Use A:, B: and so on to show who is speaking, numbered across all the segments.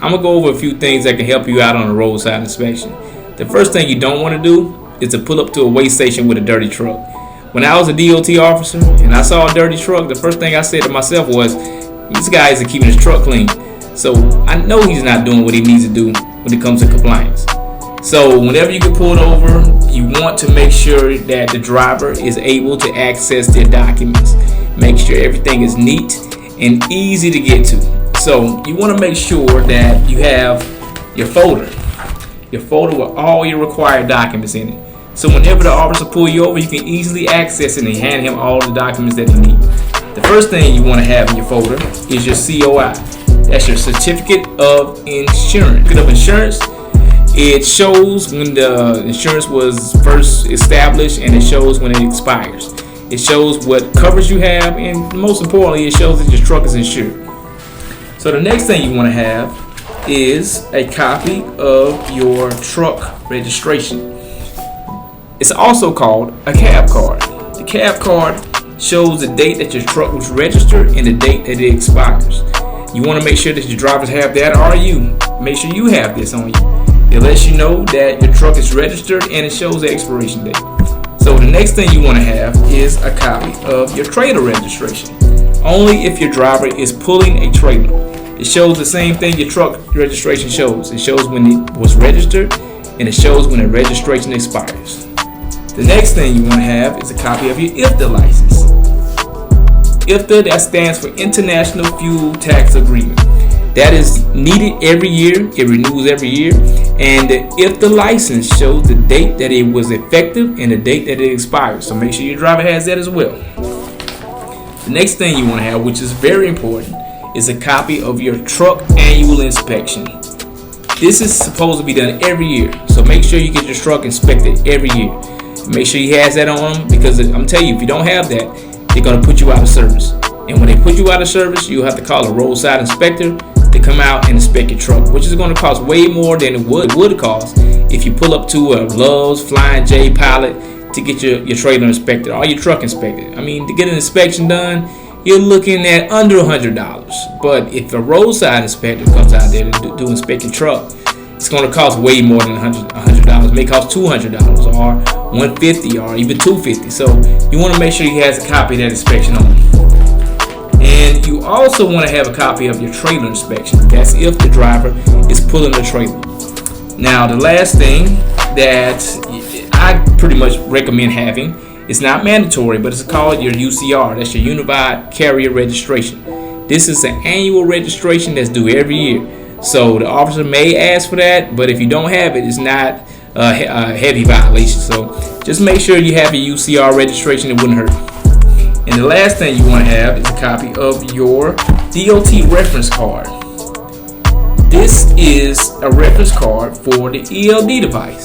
A: I'm going to go over a few things that can help you out on a roadside inspection. The first thing you don't want to do is to pull up to a weigh station with a dirty truck. When I was a DOT officer and I saw a dirty truck, the first thing I said to myself was, this guy isn't keeping his truck clean. So I know he's not doing what he needs to do when it comes to compliance. So whenever you get pulled over, you want to make sure that the driver is able to access their documents. Make sure everything is neat and easy to get to. So you want to make sure that you have your folder with all your required documents in it. So whenever the officer pulls you over, you can easily access it and hand him all the documents that he needs. The first thing you want to have in your folder is your COI. That's your certificate of insurance. Certificate of insurance, it shows when the insurance was first established and it shows when it expires. It shows what coverage you have, and most importantly, it shows that your truck is insured. So the next thing you want to have is a copy of your truck registration. It's also called a cab card. The cab card shows the date that your truck was registered and the date that it expires. You want to make sure that your drivers have that, or you make sure you have this on you. It lets you know that your truck is registered and it shows the expiration date. So the next thing you want to have is a copy of your trailer registration. Only if your driver is pulling a trailer. It shows the same thing your truck registration shows. It shows when it was registered and it shows when the registration expires. The next thing you want to have is a copy of your IFTA license. IFTA, that stands for International Fuel Tax Agreement. That is needed every year. It renews every year. And the IFTA license shows the date that it was effective and the date that it expires. So make sure your driver has that as well. The next thing you want to have, which is very important, is a copy of your truck annual inspection. This is supposed to be done every year. So make sure you get your truck inspected every year. Make sure he has that on him, because I'm telling you, if you don't have that, they're going to put you out of service. And when they put you out of service, you'll have to call a roadside inspector to come out and inspect your truck, which is going to cost way more than it would cost if you pull up to a Love's, Flying J, Pilot to get your trailer inspected or your truck inspected. I mean, to get an inspection done, you're looking at under $100. But if a roadside inspector comes out there to do inspect your truck, it's going to cost way more than $100. It may cost $200 or $150 or even $250. So you want to make sure he has a copy of that inspection on him. And you also want to have a copy of your trailer inspection. That's if the driver is pulling the trailer. Now, the last thing that I pretty much recommend having, it's not mandatory, but it's called your UCR. That's your Unified Carrier Registration. This is an annual registration that's due every year. So the officer may ask for that, but if you don't have it, it's not a heavy violation. So just make sure you have your UCR registration. It wouldn't hurt. And the last thing you want to have is a copy of your DOT reference card. This is a reference card for the ELD device.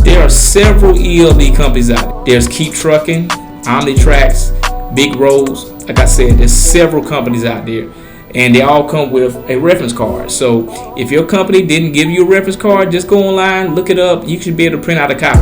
A: There are several ELD companies out there. There's Keep Trucking, OmniTrax, Big Roads. Like I said, there's several companies out there, and they all come with a reference card. So if your company didn't give you a reference card, just go online, look it up. You should be able to print out a copy.